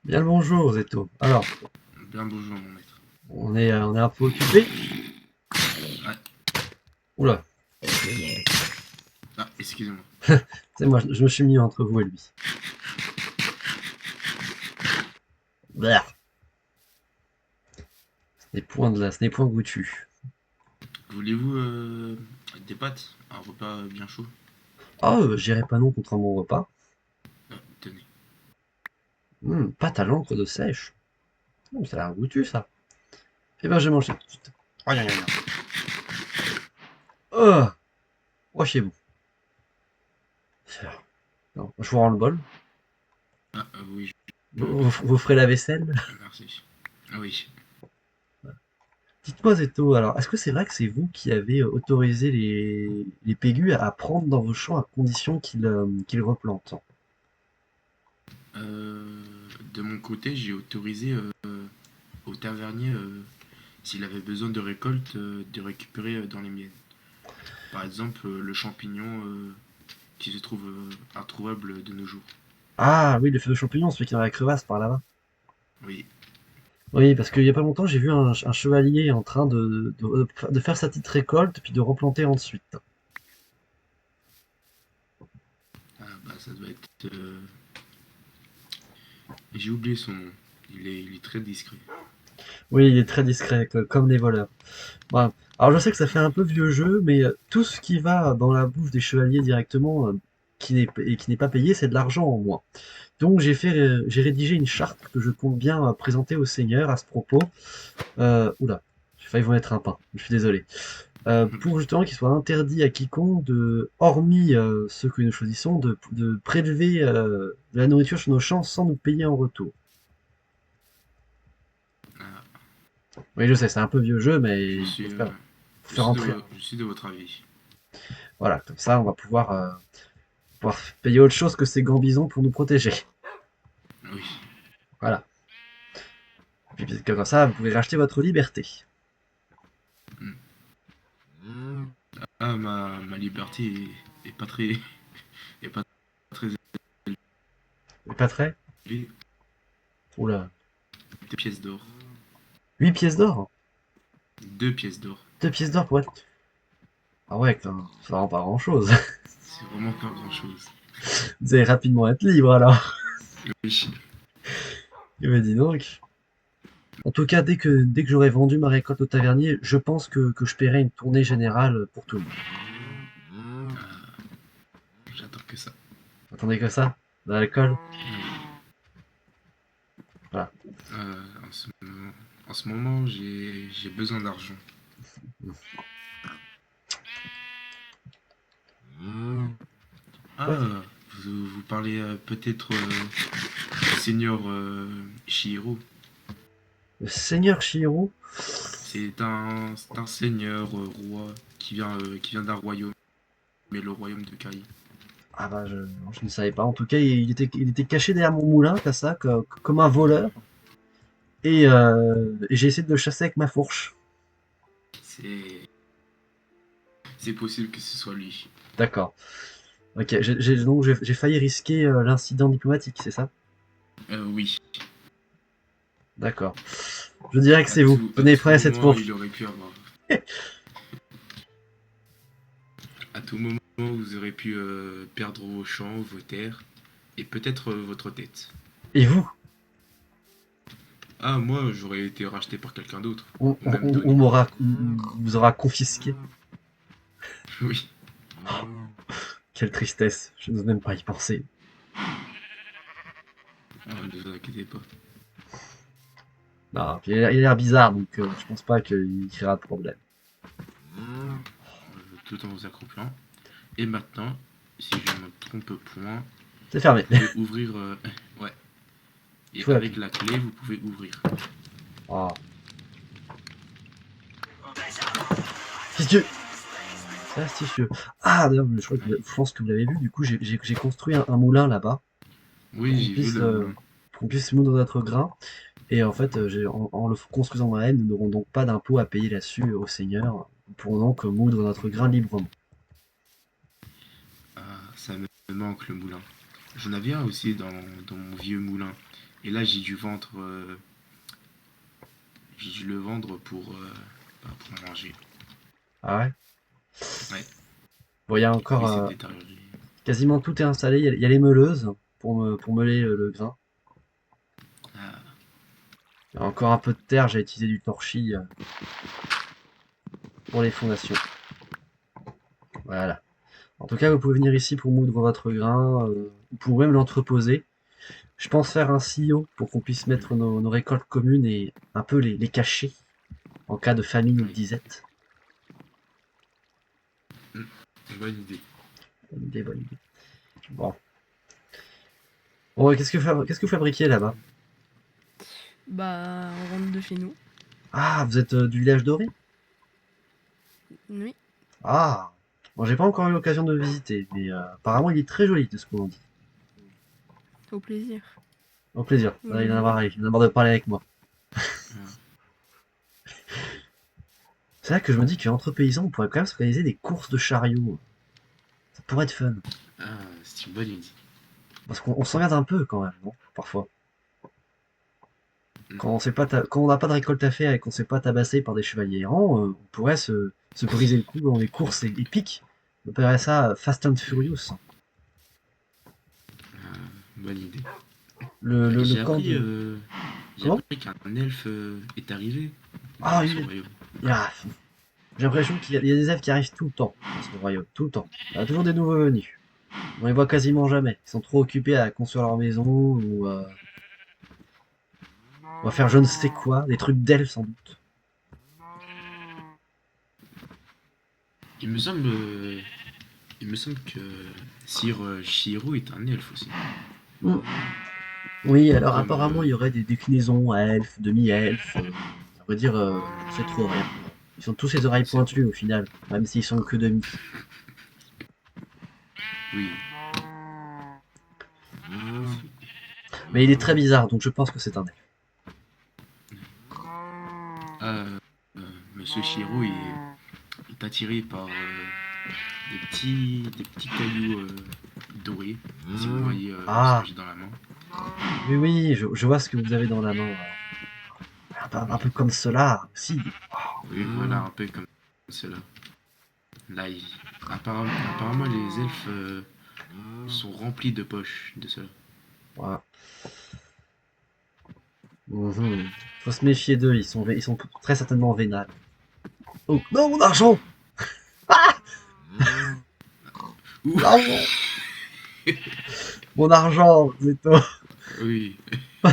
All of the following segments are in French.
Bien le bonjour, Zeto. Alors, Bien bonjour mon maître. on est un peu occupé. Ah, Oula, ah, excusez-moi. c'est moi, je me suis mis entre vous et lui. Blah, ce n'est point goûtu. Voulez-vous des pâtes? Un repas bien chaud? Ah, j'irai pas non contre un bon repas. Ah, tenez. Pâte à l'encre de sèche. Ça a l'air goûtu, ça. Eh ben, je vais manger tout de suite. Aïe, aïe, aïe. Oh, oh, chez vous. Non, je vous rends le bol. Ah, oui, je veux bien. Vous ferez la vaisselle. Merci. Ah oui. Dites-moi, Zeto, alors, est-ce que c'est vrai que c'est vous qui avez autorisé les pégus à prendre dans vos champs à condition qu'ils replantent? Euh, de mon côté, j'ai autorisé au tavernier, s'il avait besoin de récolte, de récupérer dans les miennes. Par exemple, le champignon qui se trouve introuvable de nos jours. Ah oui, le fameux champignon, celui qui est dans la crevasse par là-bas. Oui. Oui, parce qu'il y a pas longtemps, j'ai vu un chevalier en train de faire sa petite récolte, puis de replanter ensuite. Ah, bah, ça doit être. J'ai oublié son nom. Il est très discret. Oui, il est très discret, comme les voleurs. Voilà. Alors je sais que ça fait un peu vieux jeu, mais tout ce qui va dans la bouche des chevaliers directement, qui n'est pas payé, c'est de l'argent en moins. Donc j'ai rédigé une charte que je compte bien présenter au seigneur à ce propos. Oula, j'ai failli vous mettre un pain, je suis désolé. Pour justement qu'il soit interdit à quiconque hormis ceux que nous choisissons, de prélever de la nourriture sur nos champs sans nous payer en retour. Ah, Oui, je sais, c'est un peu vieux jeu, je mais suis, j'espère vous faire entrer. je suis de votre avis. Voilà, comme ça, on va pouvoir payer autre chose que ces gambisons pour nous protéger. Oui. Voilà. Puis comme ça, vous pouvez racheter votre liberté. Ah, ma liberté est pas très, est pas très Mais pas très? élevée. Oula. Deux pièces d'or. 8 pièces d'or? 2 pièces d'or. 2 pièces d'or pour être. Ah ouais, ça rend pas grand chose. C'est vraiment pas grand chose. Vous allez rapidement être libre alors. Oui. Eh ben dis donc. En tout cas, dès que j'aurai vendu ma récolte au tavernier, je pense que je paierai une tournée générale pour tout le monde. J'attends que ça. Attendez que ça, de l'alcool. Voilà. En ce moment, j'ai besoin d'argent. Ouais. Ah, vous parlez peut-être du seigneur Shihiro. Le seigneur Chihiro. C'est un seigneur roi qui vient d'un royaume, mais le royaume de Kai. Ah bah je ne savais pas. En tout cas, il était caché derrière mon moulin, comme ça, comme un voleur. Et j'ai essayé de le chasser avec ma fourche. C'est c'est possible que ce soit lui. D'accord. Ok, donc j'ai failli risquer l'incident diplomatique, c'est ça? Oui. D'accord. Je dirais que c'est vous. À Tenez tout prêt à cette moment, il fourche. aurait pu avoir. À tout moment, vous aurez pu perdre vos champs, vos terres, et peut-être votre tête. Et vous? Ah, moi, j'aurais été racheté par quelqu'un d'autre, On, ou on- même on- donné. on vous aura confisqué. Oui. Quelle tristesse. Je n'ose même pas y penser. Ah, ne vous inquiétez pas. Non, puis il a l'air bizarre, donc je pense pas qu'il créera de problème. Tout en vous accouplant. Et maintenant, si je ne me trompe point, C'est vous fermé. pouvez ouvrir. Ouais. Il Et faut la avec clé. la clé, vous pouvez ouvrir. Oh. Astucieux. C'est astucieux. Ah, d'ailleurs, je pense que vous l'avez vu, du coup, j'ai construit un moulin là-bas pour Oui, qu'on j'ai vu puisse, le euh, moulin. pour qu'on puisse moudre notre grain. Et en fait, en le construisant moi-même, nous n'aurons donc pas d'impôt à payer là-dessus au seigneur. Nous pourrons donc moudre notre grain librement. Ah, ça me manque le moulin. J'en avais un aussi dans mon vieux moulin. Et là, j'ai dû le vendre pour manger. Ah ouais? Ouais. Bon, il y a Du coup, encore il s'est détérioré. quasiment tout est installé. Il y a les meuleuses pour meuler le grain. Ah, Il y a encore un peu de terre. J'ai utilisé du torchis pour les fondations. Voilà. En tout cas, vous pouvez venir ici pour moudre votre grain, ou pour même l'entreposer. Je pense faire un silo pour qu'on puisse mettre nos récoltes communes et un peu les cacher en cas de famine ou de oui. disette. Bonne idée. Bonne idée, bonne idée. Bon. Bon, qu'est-ce que vous fabriquez là-bas? Bah, on rentre de chez nous. Ah, vous êtes du village doré? Oui, Ah, bon, j'ai pas encore eu l'occasion de le visiter, mais apparemment il est très joli de ce qu'on dit. au plaisir. Au plaisir. Je Il en a veux- marre, il en a marre de parler avec moi. Ah, C'est là que je me dis qu'entre paysans, on pourrait quand même s'organiser des courses de chariots. Ça pourrait être fun. ah, c'est une bonne idée. Parce qu'on s'emmerde un peu quand même, non? Parfois. Mm. Quand on n'a pas de récolte à faire et qu'on ne se fait pas tabasser par des chevaliers errants, on pourrait se briser le cou dans des courses épiques. On appellerait ça Fast and Furious. Bonne idée. Le J'ai camp appris, de... j'ai Comment? appris qu'un elfe est arrivé Ah dans ce oui, royaume. ah, j'ai l'impression qu'il y a des elfes qui arrivent tout le temps dans ce royaume, tout le temps. Il y a toujours des nouveaux venus. On les voit quasiment jamais. Ils sont trop occupés à construire leur maison ou à faire je ne sais quoi, des trucs d'elfes sans doute. Il me semble, euh, il me semble que Sir Shiro est un elfe aussi. Mm. Oui, alors Comme, apparemment il y aurait des déclinaisons à elfes, demi-elfes. À vrai dire, on sait trop rien. Ils ont tous les oreilles c'est pointues au final, même s'ils sont que demi. oui. Mais il est très bizarre, donc je pense que c'est un elfe. Ah, euh, Monsieur Shiro est attiré par des petits cailloux dorés. Si vous voyez ce que Ah, j'ai dans la main. oui, oui, je vois ce que vous avez dans la main. Un peu comme cela aussi. Oui, voilà, un peu comme cela. Là, apparemment, les elfes sont remplis de poches de cela. Voilà. Mhm. Faut se méfier d'eux, ils sont très certainement vénales. Oh, non, mon argent! Ouh, Mon argent! Mon argent, Zeto! oui,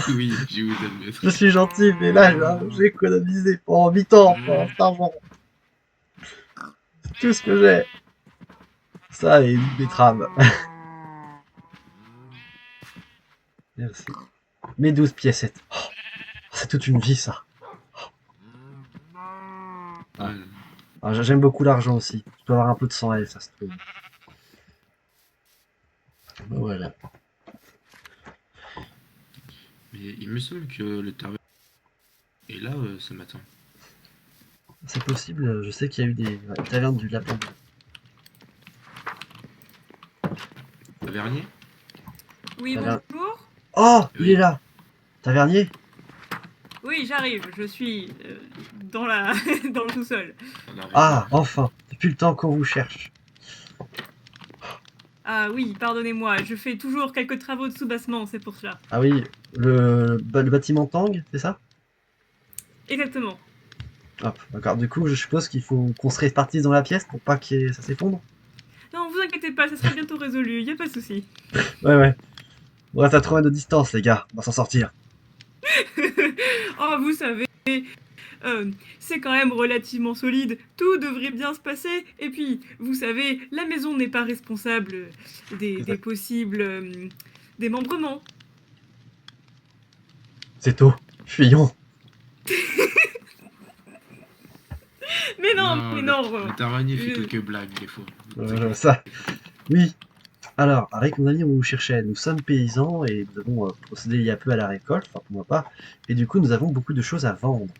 oui, je vais vous Je admettre. suis gentil, mais là, j'ai économisé pendant 8 ans pour cet argent. C'est tout ce que j'ai. Ça et une betterave. Merci. Mes 12 piécettes. Oh, c'est toute une vie, ça. Ah. Voilà. Alors, j'aime beaucoup l'argent aussi. Je dois avoir un peu de sang elle, ça se trouve. Voilà. Mais il me semble que le taverne est là ce matin. C'est possible, je sais qu'il y a eu des tavernes du lapin. Tavernier? Oui, Taverne... bonjour. Oh, il est Oui. là. Tavernier? Oui, j'arrive. Je suis dans la dans le sous-sol. On a raison. Ah, enfin. Depuis le temps qu'on vous cherche. Ah oui, pardonnez-moi. Je fais toujours quelques travaux de soubassement, c'est pour cela. Ah oui, le bâtiment Tang, c'est ça? Exactement. Hop, d'accord. Du coup, je suppose qu'il faut qu'on se répartisse dans la pièce pour pas que ça s'effondre? Non, vous inquiétez pas, ça sera bientôt résolu. Y a pas de souci. Ouais, ouais. On reste à 3 mètres de distance, les gars. On va s'en sortir. Oh, vous savez, c'est quand même relativement solide. Tout devrait bien se passer. Et puis, vous savez, la maison n'est pas responsable des possibles démembrements. C'est tôt. Fuyons. Mais non, Non, mais le, non. le tavernier fait je- quelques blagues des fois. Ne vous inquiétez Ça. Oui. Alors, avec mon ami, on vous cherchait. Nous sommes paysans et nous avons procédé il y a peu à la récolte, enfin pour moi pas. Et du coup, nous avons beaucoup de choses à vendre.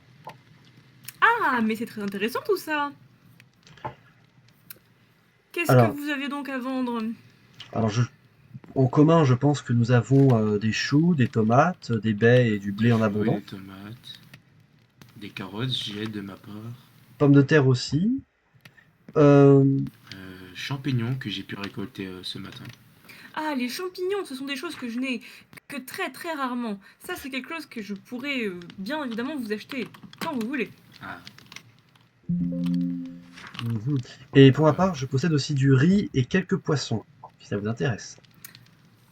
Ah, mais c'est très intéressant tout ça. Qu'est-ce que Alors, vous avez donc à vendre? alors En commun, je pense que nous avons des choux, des tomates, des baies et du blé en Oui, abondance. des tomates, des carottes, j'ai de ma part. Pommes de terre aussi. Euh, Champignons que j'ai pu récolter ce matin. Ah, les champignons, ce sont des choses que je n'ai que très très rarement. Ça, c'est quelque chose que je pourrais bien évidemment vous acheter quand vous voulez. Ah, mhm. Et pour ma part, je possède aussi du riz et quelques poissons, si ça vous intéresse.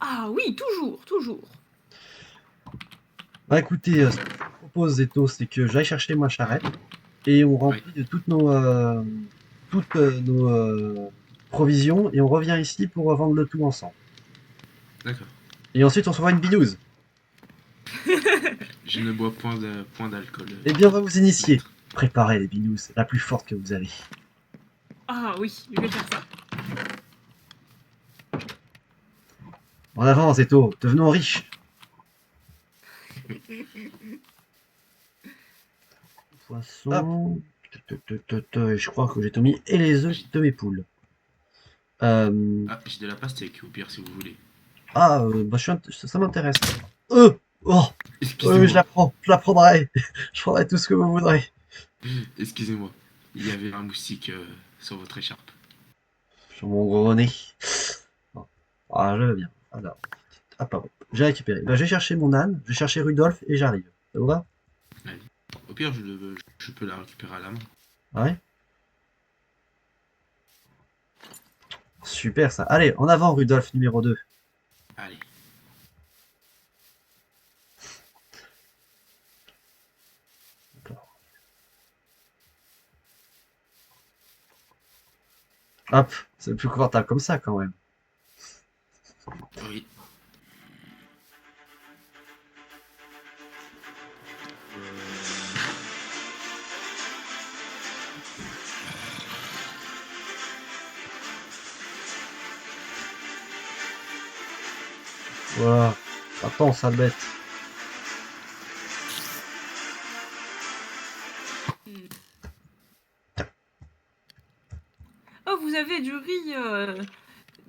Ah oui, toujours, toujours. Bah écoutez, ce que je vous propose, Zeto, c'est que j'aille chercher ma charrette et on oui, remplit de toutes nos provisions et on revient ici pour revendre le tout ensemble. d'accord. Et ensuite, on se fera une binouse. Je ne bois point d'alcool, Eh bien, on va vous initier. maître. Préparez les binous, la plus forte que vous avez. Ah oui, je vais faire ça. En avant, Zeto, devenons riches. Poisson. Je crois que j'ai tout mis. Et les œufs de mes poules. Euh, Ah, j'ai de la pastèque, au pire, si vous voulez. bah, ça m'intéresse. Euh, oh, je Excusez-moi, la prends, je la prendrai. Je prendrai tout ce que vous voudrez. excusez-moi. Il y avait un moustique sur votre écharpe. Sur mon gros nez. Bon. Ah, je veux bien. Alors, ah, pardon. J'ai récupéré. Bah, je vais chercher mon âne, je vais chercher Rudolf et j'arrive. Ça vous va? Allez. Au pire, je peux la récupérer à la main. Ouais. Super ça. Allez, en avant, Rudolf numéro 2. Allez. Hop, c'est plus confortable comme ça quand même. Oui. Voilà. Attends, sale bête. Oh, vous avez du riz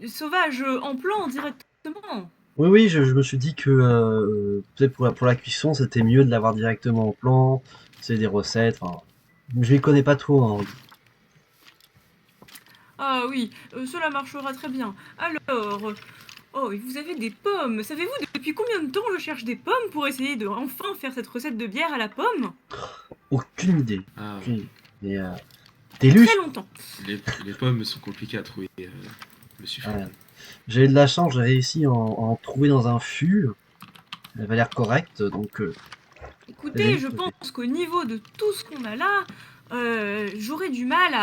sauvage en plan directement. Oui, oui, je me suis dit que peut-être pour la cuisson, c'était mieux de l'avoir directement en plan. C'est des recettes. Enfin, je les connais pas trop, hein. Ah oui, cela marchera très bien. Alors, oh, et vous avez des pommes. Savez-vous depuis combien de temps je cherche des pommes pour essayer de enfin faire cette recette de bière à la pomme? Aucune idée. Ah, Aucune idée. Mais des Très luches. longtemps. les pommes sont compliquées à trouver, monsieur Ouais. Freeman. J'ai eu de la chance, j'ai réussi à en trouver dans un fût. Elle avait l'air correcte, donc Écoutez, je j'ai sauté. pense qu'au niveau de tout ce qu'on a là, j'aurais du mal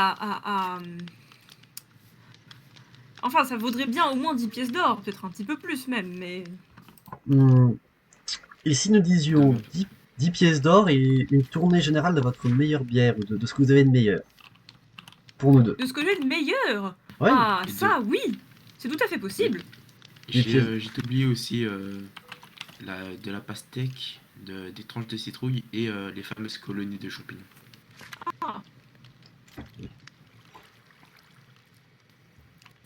Enfin, ça vaudrait bien au moins 10 pièces d'or, peut-être un petit peu plus même, mais... Hum, Et si nous De disions ma- 10 pièces d'or et une tournée générale de votre meilleure bière ou de ce que vous avez de meilleur pour nous deux. De ce que j'ai de meilleur. Ouais, Ah, Et ça, oui, c'est tout à fait possible. des pièces. J'ai oublié aussi de la pastèque, des tranches de citrouille et les fameuses colonies de champignons.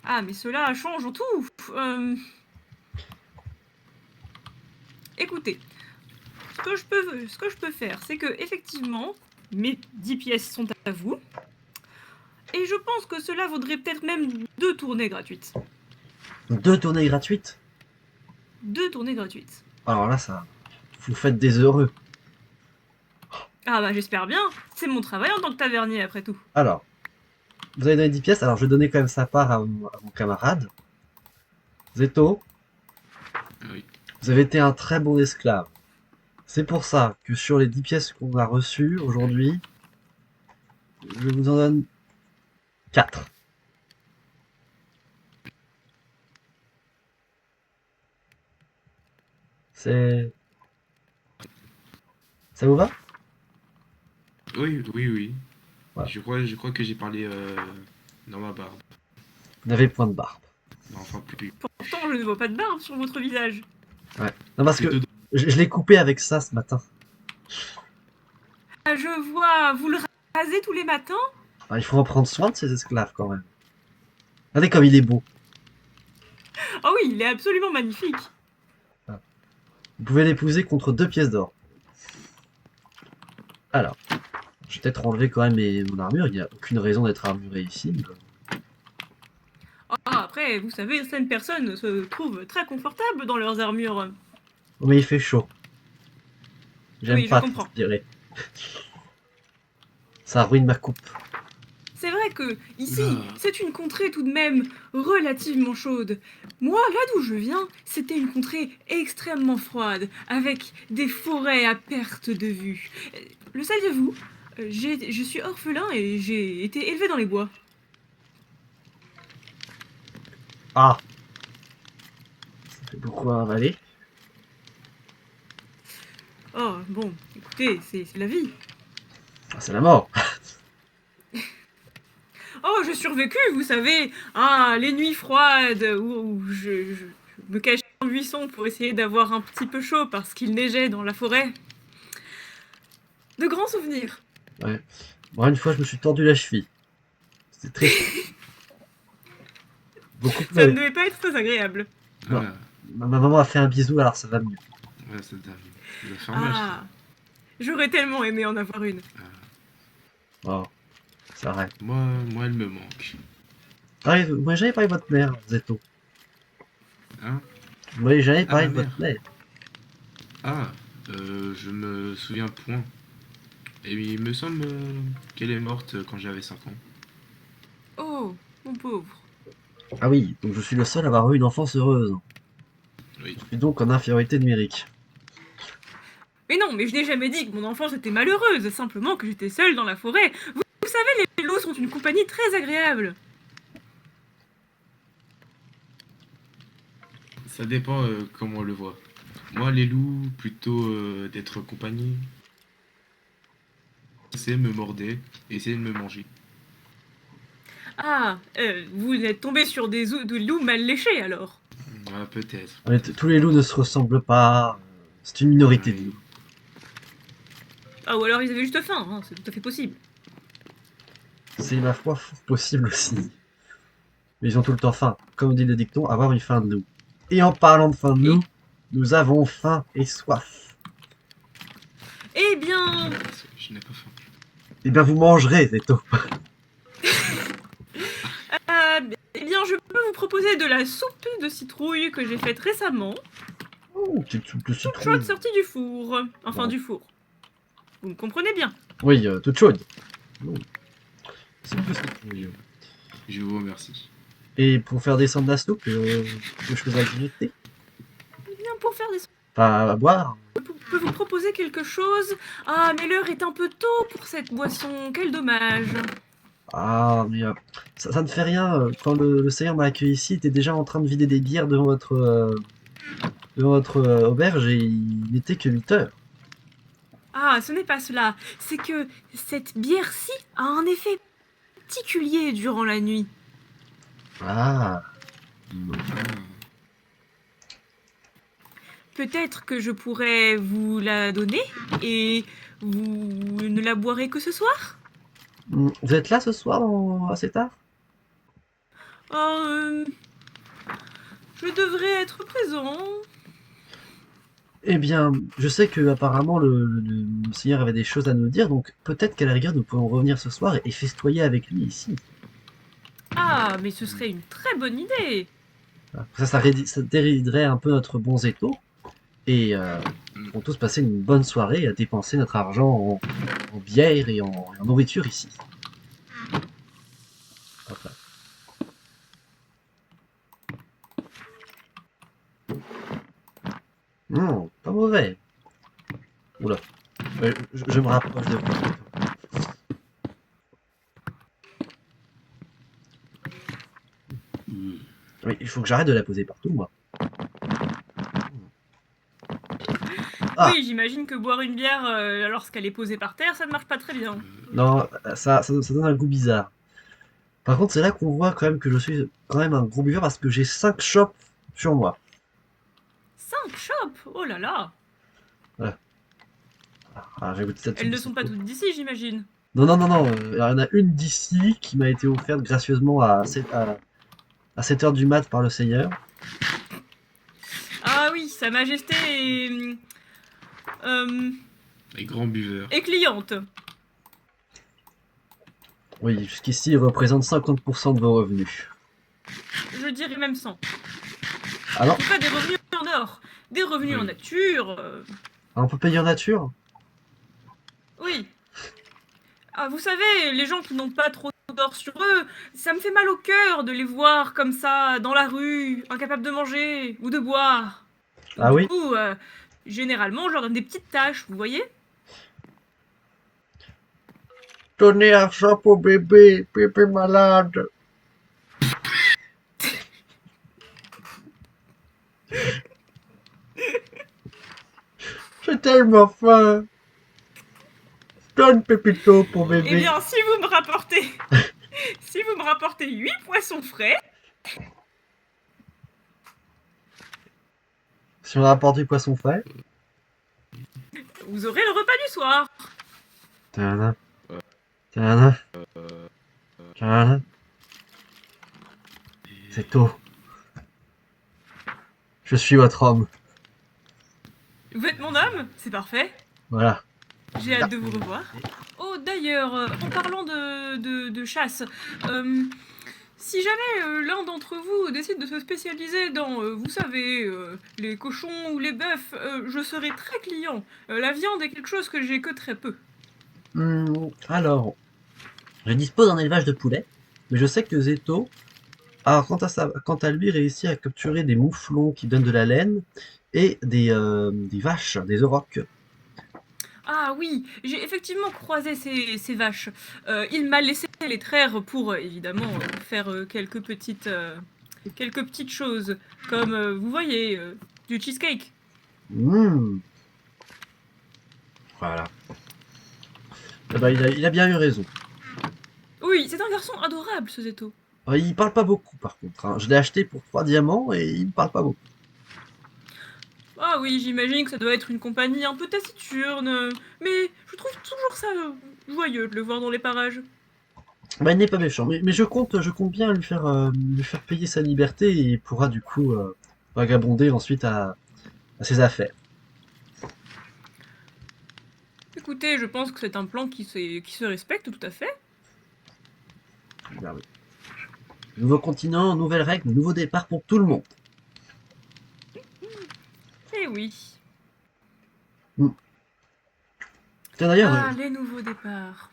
Ah, mais cela change en tout. Écoutez, ce que je peux faire, c'est que effectivement, mes 10 pièces sont à vous. Et je pense que cela vaudrait peut-être même 2 tournées gratuites. 2 tournées gratuites. 2 tournées gratuites. Alors là, ça, vous faites des heureux. Ah bah j'espère bien, c'est mon travail en tant que tavernier après tout. Alors, vous avez donné 10 pièces, alors je vais donner quand même sa part à mon camarade. Zeto, Oui. vous avez été un très bon esclave. C'est pour ça que sur les 10 pièces qu'on a reçues aujourd'hui, je vous en donne 4. C'est... Ça vous va? Oui, oui, oui. Voilà. Je crois que j'ai parlé dans ma barbe. Vous n'avez point de barbe. Non, enfin, plus. Pourtant je ne vois pas de barbe sur votre visage. Ouais. Non, parce que Plutôt je l'ai coupé avec ça ce matin. Ah, je vois, vous le rasez tous les matins? Il faut en prendre soin de ces esclaves quand même. Regardez comme il est beau. Ah oui, il est absolument magnifique. Vous pouvez l'épouser contre 2 pièces d'or. Alors, je vais peut-être enlever quand même mon armure. Il n'y a aucune raison d'être armuré ici. Ah, après, vous savez, certaines personnes se trouvent très confortables dans leurs armures. Oh, mais il fait chaud. J'aime Oui, je pas comprends. transpirer. Ça ruine ma coupe. C'est vrai que ici, Oula. c'est une contrée tout de même relativement chaude. Moi, là d'où je viens, c'était une contrée extrêmement froide, avec des forêts à perte de vue. Le saviez-vous? Je suis orphelin et j'ai été élevé dans les bois. Ah! Ça fait beaucoup à avaler. Oh, bon, écoutez, c'est la vie. Ah, c'est la mort. Oh, j'ai survécu, vous savez. Ah, les nuits froides où je me cachais en buisson pour essayer d'avoir un petit peu chaud parce qu'il neigeait dans la forêt. De grands souvenirs. Ouais. Moi, une fois, je me suis tordu la cheville. C'était très chaud. Beaucoup Ça ne plus. devait pas être très agréable. Non. Ah, Ma maman a fait un bisou, alors ça va mieux. ouais, ça doit faire mal. Ah, j'aurais tellement aimé en avoir une. Oh, c'est vrai. Moi, elle me manque. Moi, j'avais parlé de votre mère, Zeto. Hein? Moi, j'avais parlé Ah, de ma votre mère. Ah, je me souviens point. Et il me semble qu'elle est morte quand j'avais 5 ans. Oh, mon pauvre. Ah oui, donc je suis le seul à avoir eu une enfance heureuse. Oui. Je suis donc en infériorité numérique. Mais non, mais je n'ai jamais dit que mon enfance était malheureuse, simplement que j'étais seule dans la forêt. Vous savez, les loups sont une compagnie très agréable. Ça dépend comment on le voit. Moi, les loups, plutôt d'être compagnie, c'est me morder, essayer de me manger. Ah, vous êtes tombé sur des loups mal léchés alors. Ah, peut-être. Mais tous les loups ne se ressemblent pas. C'est une minorité de Oui. loups. Ah, ou alors ils avaient juste faim, hein, c'est tout à fait possible. C'est ma foi fort possible aussi. Mais ils ont tout le temps faim. Comme dit le dicton, avoir une faim de loup. Et en parlant de faim de loup, nous avons faim et soif. Eh bien, Je n'ai pas faim. Eh bien, vous mangerez, Zeto. eh bien, je peux vous proposer de la soupe de citrouille que j'ai faite récemment. Oh, petite soupe de Toute citrouille. chaude sortie du four. Enfin, Bon. du four. Vous me comprenez bien. Oui, toute chaude. Oh. C'est plus citrouille. Je vous remercie. Et pour faire descendre la soupe, quelque chose à grignoter. Eh bien, pour faire des Enfin, à boire. Je peux vous proposer quelque chose. Ah, mais l'heure est un peu tôt pour cette boisson. Quel dommage. Ah, mais ça ne fait rien. Quand le Seigneur m'a accueilli ici, il était déjà en train de vider des bières devant votre auberge et il n'était que 8 heures. Ah, ce n'est pas cela. C'est que cette bière-ci a un effet particulier durant la nuit. Ah. Peut-être que je pourrais vous la donner et vous ne la boirez que ce soir. Vous êtes là ce soir assez tard? Ah, je devrais être présent. Eh bien, je sais que apparemment le Seigneur avait des choses à nous dire, donc peut-être qu'à la rigueur nous pouvons revenir ce soir et festoyer avec lui ici. Ah, mais ce serait une très bonne idée. Ça dériderait un peu notre bon Zeto et nous pourrons tous passer une bonne soirée à dépenser notre argent en bière et en nourriture ici. Hop là. Pas mauvais. Oula. Je me rapproche de vous. Oui, il faut que j'arrête de la poser partout, moi. Ah. Oui, j'imagine que boire une bière lorsqu'elle est posée par terre, ça ne marche pas très bien. Non, ça donne un goût bizarre. Par contre, c'est là qu'on voit quand même que je suis quand même un gros buveur parce que j'ai 5 chopes sur moi. 5 chopes. Oh là là. Ah, j'ai goûté cette Elles ne soupe sont de pas citron. toutes d'ici, j'imagine. Non, il y en a une d'ici qui m'a été offerte gracieusement à 7 heures du mat par le Seigneur. Sa Majesté Les grands buveurs. est cliente. Oui, jusqu'ici, il représente 50% de vos revenus. Je dirais même 100. Ah non, C'est pas des revenus en or, des revenus Oui. en nature. on peut payer en nature? Oui. Ah, vous savez, les gens qui n'ont pas trop d'or sur eux, ça me fait mal au cœur de les voir comme ça, dans la rue, incapables de manger ou de boire. Donc, Ah du oui? coup, généralement, je leur donne des petites tâches, vous voyez? Donnez argent pour bébé, bébé malade. J'ai tellement faim. Donne Pépito pour Eh bébé. bien, si vous me rapportez... si vous me rapportez 8 poissons frais, Si on rapporte du poisson frais. vous aurez le repas du soir. Tadam, tadam, tadam. C'est tôt. Je suis votre homme. Vous êtes mon homme, c'est parfait. Voilà. J'ai hâte de vous revoir. Oh, d'ailleurs, en parlant de chasse, si jamais l'un d'entre vous décide de se spécialiser dans, vous savez, les cochons ou les bœufs, je serai très client. La viande est quelque chose que j'ai que très peu. Alors, je dispose d'un élevage de poulets, mais je sais que Zeto a, quant à lui, réussi à capturer des mouflons qui donnent de la laine et des vaches, des aurochs. Ah oui, j'ai effectivement croisé ces vaches. Il m'a laissé les traire pour, évidemment, faire quelques petites choses, comme, vous voyez, du cheesecake. Mmh. Voilà. Eh ben, il a bien eu raison. Oui, c'est un garçon adorable, ce Zeto. Il parle pas beaucoup, par contre, hein. Je l'ai acheté pour 3 diamants et il ne parle pas beaucoup. Ah oui, j'imagine que ça doit être une compagnie un peu taciturne, mais je trouve toujours ça joyeux de le voir dans les parages. Bah, il n'est pas méchant, mais je compte bien lui faire payer sa liberté et il pourra du coup vagabonder ensuite à ses affaires. Écoutez, je pense que c'est un plan qui se respecte tout à fait. Ben oui. Nouveau continent, nouvelles règles, nouveau départ pour tout le monde. Eh oui. Tiens d'ailleurs, Ah, les nouveaux départs.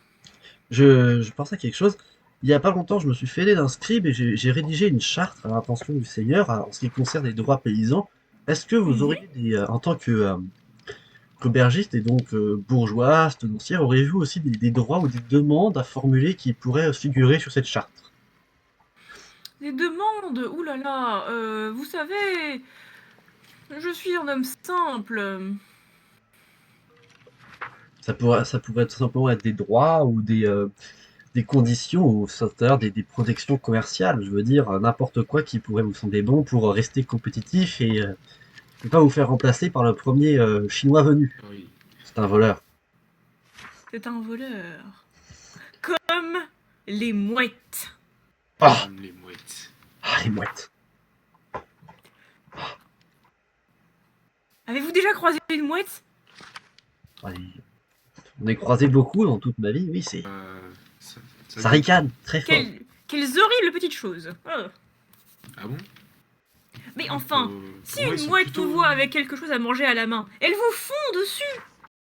je pensais à quelque chose. Il y a pas longtemps, je me suis fêlé d'un scribe et j'ai rédigé une charte à l'intention du Seigneur en ce qui concerne les droits paysans. Est-ce que vous Mhm. auriez en tant qu'aubergiste et donc bourgeoise, tenancière, auriez-vous aussi des droits ou des demandes à formuler qui pourraient figurer sur cette charte? Les demandes, oulala, vous savez, je suis un homme simple. Ça pourrait tout simplement être des droits ou des conditions ou c'est-à-dire des protections commerciales. Je veux dire, n'importe quoi qui pourrait vous sembler bon pour rester compétitif et ne pas vous faire remplacer par le premier chinois venu. Oui. C'est un voleur. C'est un voleur. Comme les mouettes. Ah, Comme les mouettes. les mouettes. Avez-vous déjà croisé une mouette? Ouais, on est croisé beaucoup dans toute ma vie, oui, ça ricane très fort. Quelles horribles petites choses. Oh. Ah bon? Mais enfin, Pour si moi, ils une sont mouette plutôt- vous voit avec quelque chose à manger à la main, elle vous fond dessus.